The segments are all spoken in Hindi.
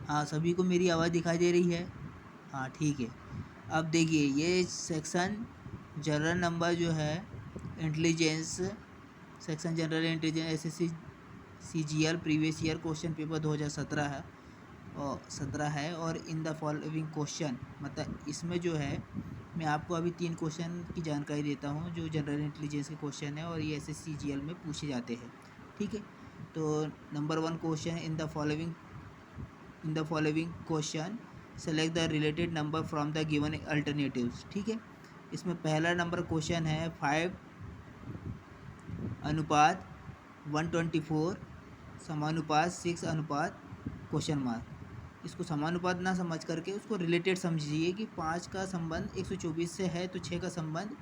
हाँ, सभी को मेरी आवाज़ दिखाई दे रही है? हाँ, ठीक है। अब देखिए ये सेक्शन जनरल नंबर जो है intelligence, section general intelligence SSC CGL previous year question paper 2017 है और 17 है। और इन द फॉलोइंग क्वेश्चन, मतलब इसमें जो है मैं आपको अभी 3 क्वेश्चन की जानकारी देता हूँ जो जनरल इंटेलिजेंस के क्वेश्चन है और ये एसएससी सीजीएल में पूछे जाते हैं। ठीक है, तो number 1 question, in the following question select the related number from the given alternatives. ठीक है, इसमें पहला नंबर क्वेश्चन है 5 अनुपात 124 समानुपात 6 अनुपात क्वेश्चन मार्क। इसको समानुपात ना समझ करके उसको रिलेटेड समझिए कि 5 का संबंध 124 से है तो 6 का संबंध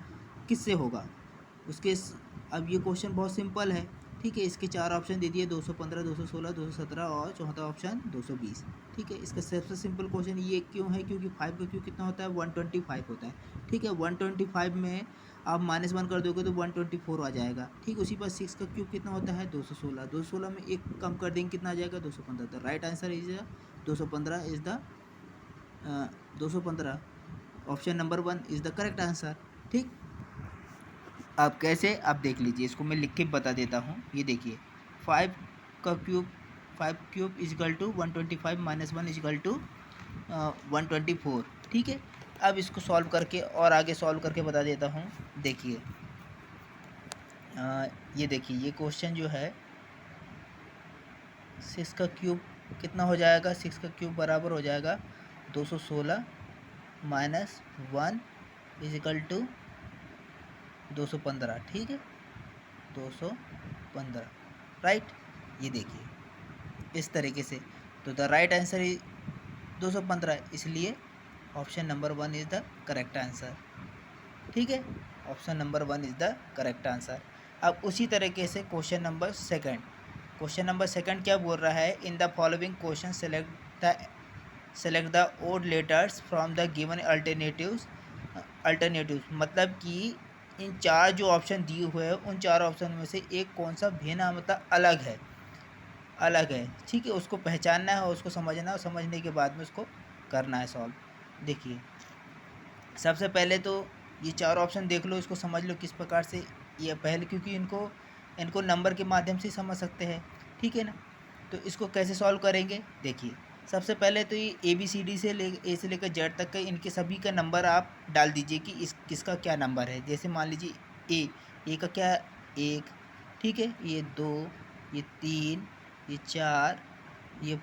किससे होगा उसके। अब ये क्वेश्चन बहुत सिंपल है। ठीक है, इसके 4 ऑप्शन दे दिए, 215, 216, 217 और चौथा ऑप्शन 220। ठीक है, इसका सबसे सिंपल क्वेश्चन ये क्यों है, क्योंकि 5 का क्यूब कितना होता है, 125 होता है। ठीक है, 125 में आप -1 कर दोगे तो 124 आ जाएगा। ठीक, उसी पर 6 का क्यूब कितना होता है, 216। 216 में एक कम कर देंगे कितना आ जाएगा, 215। The right answer is 215 is the 215। Option number 1 is the correct answer. ठीक, अब कैसे, आप देख लीजिए, इसको मैं लिख के बता देता हूँ। ये देखिए 5 का cube, 5 cube is equal to 125 minus 1 is equal to 124। ठीक है, अब इसको सॉल्व करके और आगे सॉल्व करके बता देता हूँ। देखिए ये देखिए ये क्वेश्चन जो है 6 का क्यूब कितना हो जाएगा, 6 का क्यूब बराबर हो जाएगा 216 माइनस 1 इजकल टू 215। ठीक है, 215 राइट। ये देखिए इस तरीके से, तो द राइट आंसर इज 215, इसलिए option number 1 is the correct answer. ठीक है, option number 1 is the correct answer. अब उसी तरीके से question number second, question number second क्या बोल रहा है, in the following question select the odd letters from the given alternatives. मतलब कि इन 4 जो ऑप्शन दिए हुए हैं उन 4 ऑप्शन में से एक कौन सा भिन्न मतलब अलग है, अलग है। ठीक है, उसको पहचानना है और उसको समझना है और समझने के बाद में उसको करना है सॉल्व। देखिए सबसे पहले तो ये 4 ऑप्शन देख लो, इसको समझ लो किस प्रकार से ये पहले, क्योंकि इनको नंबर के माध्यम से समझ सकते हैं। ठीक है ना, तो इसको कैसे सॉल्व करेंगे, देखिए सबसे पहले तो ये ABCD से लेकर जेड तक के इनके सभी का नंबर आप डाल दीजिए कि किसका क्या नंबर है। जैसे मान लीजिए ए का क्या, 1। ठीक है, ये 2, ये 3, ये 4, ये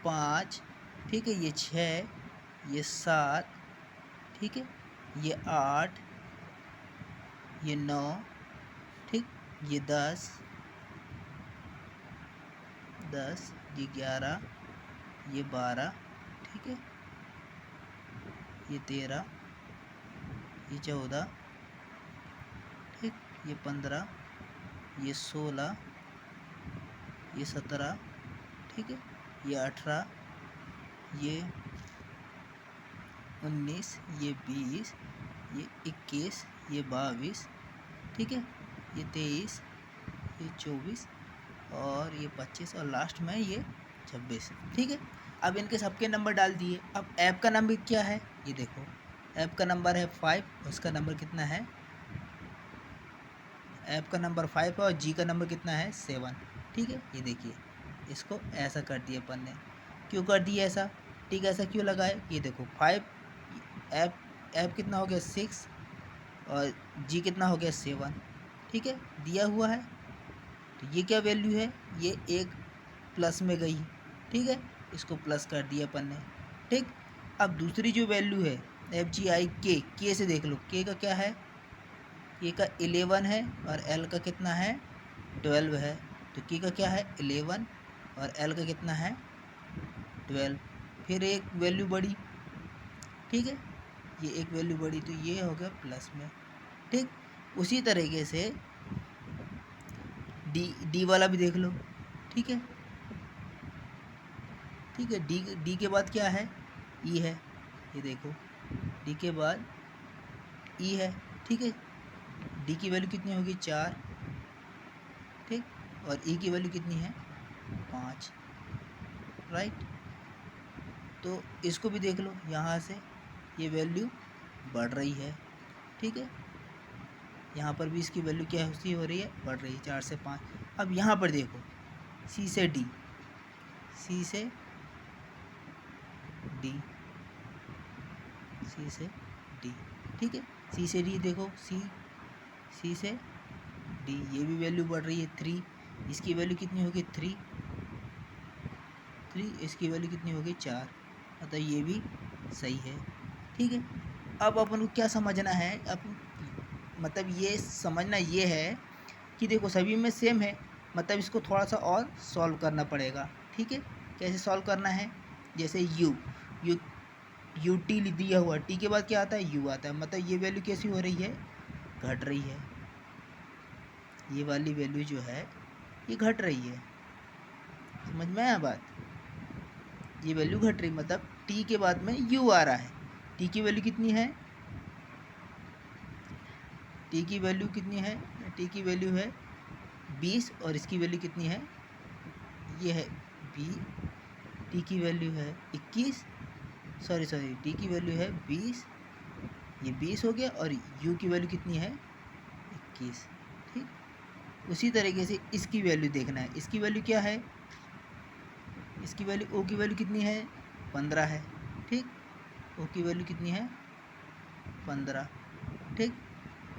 5। ठीक है, ये 6, ये 7। ठीक है, ये 8, ये 9। ठीक, ये 10, ये 11, ये 12। ठीक है, ये 13, ये 14। ठीक, ये 15, ये 16, ये 17। ठीक है, ये 18, ये 19, ये 20, ये 21, ये 22। ठीक है, ये 23, ये 24 और ये 25 और लास्ट में ये 26। ठीक है, अब इनके सबके नंबर डाल दिए। अब ऐप का नंबर क्या है, ये देखो ऐप का नंबर है 5, उसका नंबर कितना है, ऐप का नंबर 5 है और जी का नंबर कितना है 7। ठीक है, ये देखिए इसको ऐसा कर दिया अपन ने, क्यों कर दिया ऐसा, ठीक है, ऐसा क्यों लगाए, ये देखो 5, ऐप कितना हो गया 6 और जी कितना हो गया 7। ठीक है, दिया हुआ है, तो ये क्या वैल्यू है, ये एक प्लस में गई। ठीक है, इसको प्लस कर दिया अपन ने। ठीक, अब दूसरी जो वैल्यू है FGI के से देख लो, के का क्या है, के का 11 है और एल का कितना है 12 है। तो के का क्या है 11 और एल का कितना है 12। फिर एक वैल्यू बढ़ी। ठीक है, ये एक वैल्यू बढ़ी तो ये हो गया प्लस में। ठीक, उसी तरीके से डी वाला भी देख लो। ठीक है, ठीक है, डी के बाद क्या है, ई है, ये देखो डी के बाद ई है। ठीक है, डी की वैल्यू कितनी होगी 4। ठीक, और ई की वैल्यू कितनी है 5। राइट, तो इसको भी देख लो, यहाँ से ये वैल्यू बढ़ रही है, ठीक है। यहाँ पर भी इसकी वैल्यू क्या हो रही है, बढ़ रही है, 4 से 5। अब यहाँ पर देखो सी से डी, सी से डी, सी से डी, ठीक है। सी से डी देखो, सी से डी, ये भी वैल्यू बढ़ रही है 3। इसकी वैल्यू कितनी होगी 3, इसकी वैल्यू कितनी होगी 4, मतलब ये भी सही है, ठीक है। अब अपन को क्या समझना है, मतलब ये समझना ये है कि देखो सभी में सेम है, मतलब इसको थोड़ा सा और सॉल्व करना पड़ेगा, ठीक है। कैसे सॉल्व करना है, जैसे यू टी दिया हुआ, टी के बाद क्या आता है, यू आता है, मतलब ये वैल्यू कैसी हो रही है, घट रही है। ये वाली वैल्यू जो है ये घट रही है, समझ में आया बात। ये वैल्यू घट रही, मतलब टी के बाद में यू आ रहा है। टी की वैल्यू कितनी है, टी की वैल्यू कितनी है, टी की वैल्यू है 20 और इसकी वैल्यू कितनी है, ये है बी, टी की वैल्यू है 21, सॉरी टी की वैल्यू है 20, ये 20 हो गया, और यू की वैल्यू कितनी है 21, ठीक। उसी तरीके से इसकी वैल्यू देखना है, इसकी वैल्यू क्या है, इसकी वैल्यू ओ की वैल्यू कितनी है 15 है, ठीक। ओ की वैल्यू कितनी है 15, ठीक,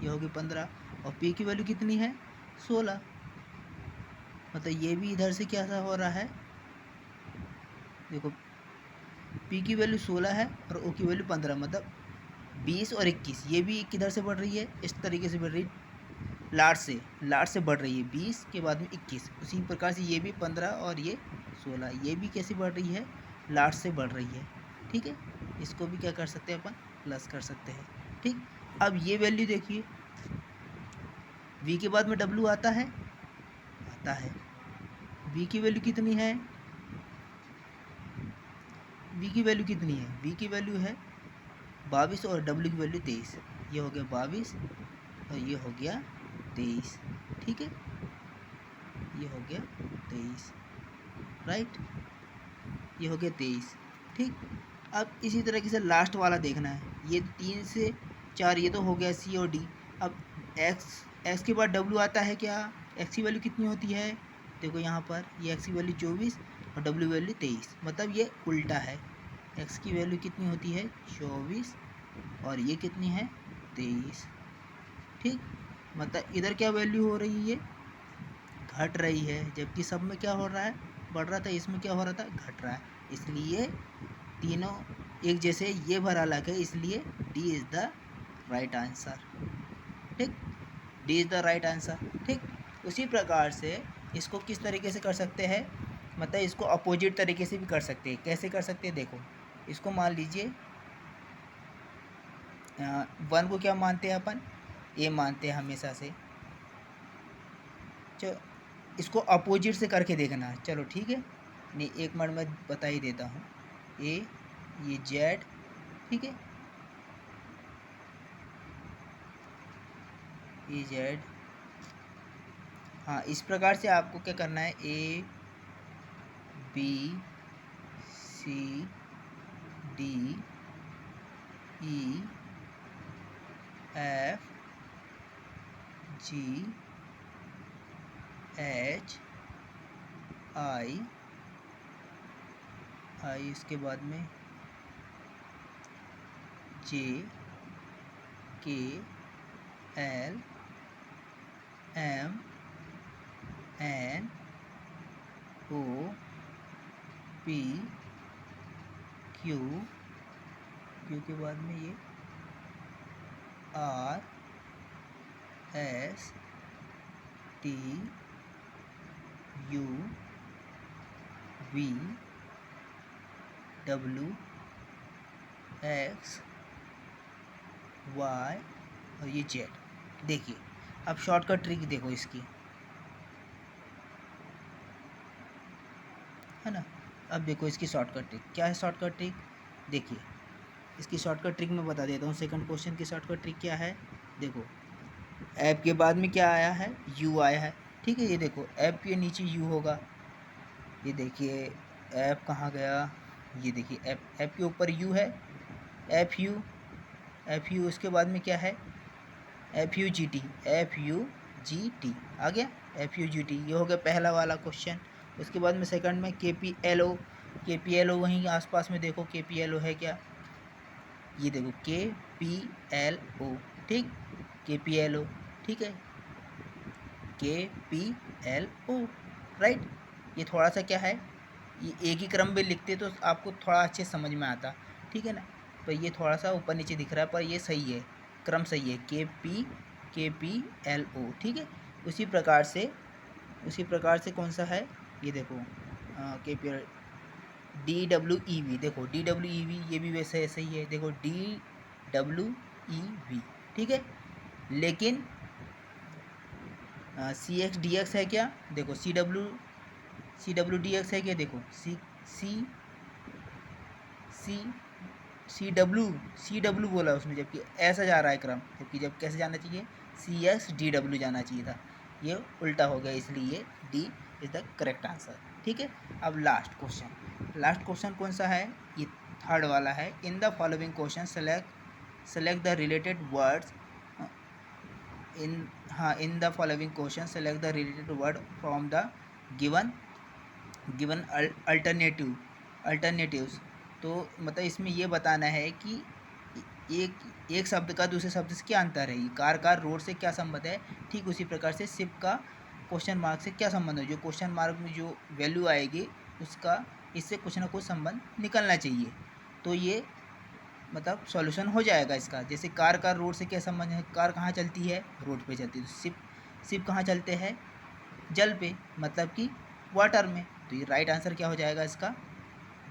ये होगी 15, और पी की वैल्यू कितनी है 16, मतलब ये भी इधर से क्या सा हो रहा है, देखो पी की वैल्यू 16 है और ओ की वैल्यू 15, मतलब 20 और 21, ये भी किधर से बढ़ रही है, इस तरीके से बढ़ रही है, लाट से बढ़ रही है, 20 के बाद में 21। उसी प्रकार से ये भी 15 और ये 16, ये भी कैसे बढ़ रही है, लाट से बढ़ रही है, ठीक है। इसको भी क्या कर सकते हैं अपन, प्लस कर सकते हैं, ठीक। अब ये वैल्यू देखिए, v के बाद में w आता है, v की वैल्यू कितनी है, v की वैल्यू कितनी है, v की वैल्यू है 22 और w की वैल्यू 23, ये हो गया 22 और ये हो गया 23, ठीक है, ये हो गया 23, राइट, ये हो गया 23, ठीक। अब इसी तरीके से लास्ट वाला देखना है, ये 3 से 4 ये तो हो गया सी और डी। अब x के बाद w आता है क्या, x की वैल्यू कितनी होती है, देखो यहाँ पर ये x की वैल्यू 24 और w वैल्यू 23, मतलब ये उल्टा है, x की वैल्यू कितनी होती है 24 और ये कितनी है 23, ठीक। मतलब इधर क्या वैल्यू हो रही है, घट रही है, जबकि सब में क्या हो रहा है, बढ़ रहा था, इसमें क्या हो रहा था, घट रहा है, इसलिए तीनों एक जैसे, ये भर अलग है, इसलिए D is the right answer, ठीक, D is the right answer, ठीक। उसी प्रकार से इसको किस तरीके से कर सकते हैं, मतलब इसको अपोजिट तरीके से भी कर सकते हैं। कैसे कर सकते हैं, देखो इसको मान लीजिए 1 को क्या मानते हैं अपन, ए मानते हैं हमेशा से, चलो इसको अपोजिट से करके देखना, चलो ठीक है, नहीं एक मिनट में बता ही देता हूँ, ए ये जेड, ठीक है, ए जेड, हाँ इस प्रकार से आपको क्या करना है, A B C D E F G H I, इसके बाद में J K L M N O P Q, के बाद में ये R S T U V W X Y और ये जेड। देखिए अब शॉर्टकट ट्रिक देखो इसकी, है ना। अब देखो इसकी शॉर्टकट ट्रिक क्या है, शॉर्टकट ट्रिक देखिए, इसकी शॉर्टकट ट्रिक मैं बता देता हूँ। सेकंड क्वेश्चन की शॉर्टकट ट्रिक क्या है, देखो ऐप के बाद में क्या आया है, यू आया है, ठीक है। ये देखो ऐप के नीचे यू होगा, ये देखिए ऐप कहाँ गया, ये देखिए एफ के ऊपर यू है, एफ यू उसके बाद में क्या है, F U G T, F U G T आ गया, एफ यू जी टी। ये हो गया पहला वाला क्वेश्चन। उसके बाद में सेकंड में के पी एल ओ, के पी एल ओ वहीं आसपास में देखो के पी एल ओ है क्या, ये देखो के पी एल ओ, ठीक, के पी एल ओ, ठीक है, के पी एल ओ, राइट। ये थोड़ा सा क्या है, ये एक ही क्रम में लिखते तो आपको थोड़ा अच्छे समझ में आता, ठीक है ना। तो ये थोड़ा सा ऊपर नीचे दिख रहा है पर ये सही है, क्रम सही है, के पी एल ओ, ठीक है। उसी प्रकार से कौन सा है, ये देखो के P L, D W E V, देखो डी डब्ल्यू ई वी, ये भी वैसे सही है, देखो डी डब्ल्यू ई वी, ठीक है। लेकिन सी एक्स डी एक्स है क्या, देखो सी डब्ल्यू डी एक्स है क्या, देखो सी सी सी सी डब्ल्यू बोला उसमें, जबकि ऐसा जा रहा है क्रम, जबकि जब कैसे जाना चाहिए, सी एक्स डी डब्ल्यू जाना चाहिए था, ये उल्टा हो गया, इसलिए D is the correct answer, ठीक है। अब लास्ट क्वेश्चन कौन सा है, ये थर्ड वाला है। In the following question select the related words, in the following question select the related word from the given alternatives. तो मतलब इसमें ये बताना है कि एक शब्द का दूसरे शब्द से क्या अंतर है, कार रोड से क्या संबंध है, ठीक उसी प्रकार से शिप का क्वेश्चन मार्क से क्या संबंध है, जो क्वेश्चन मार्क में जो वैल्यू आएगी उसका इससे कुछ ना कुछ संबंध निकलना चाहिए। तो ये मतलब सॉल्यूशन हो जाएगा इसका। जैसे कार का रोड से क्या संबंध है, कार कहाँ चलती है, रोड पे चलती है, तो शिप कहाँ चलते हैं, जल पे, मतलब कि वाटर में। तो ये राइट आंसर क्या हो जाएगा इसका,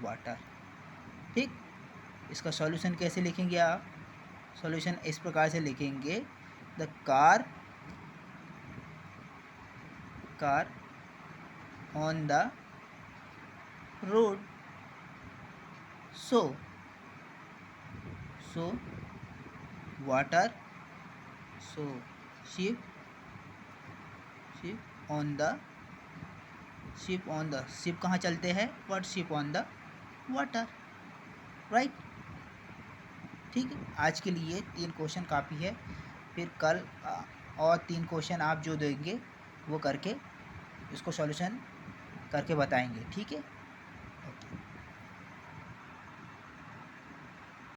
वाटर, ठीक। इसका सॉल्यूशन कैसे लिखेंगे आप, सॉल्यूशन इस प्रकार से लिखेंगे, the car on the road, so water, so ship on the ship कहाँ चलते हैं, what ship on the water, right, ठीक है। आज के लिए 3 क्वेश्चन काफ़ी है, फिर कल और 3 क्वेश्चन आप जो देंगे वो करके इसको सॉल्यूशन करके बताएंगे, ठीक है।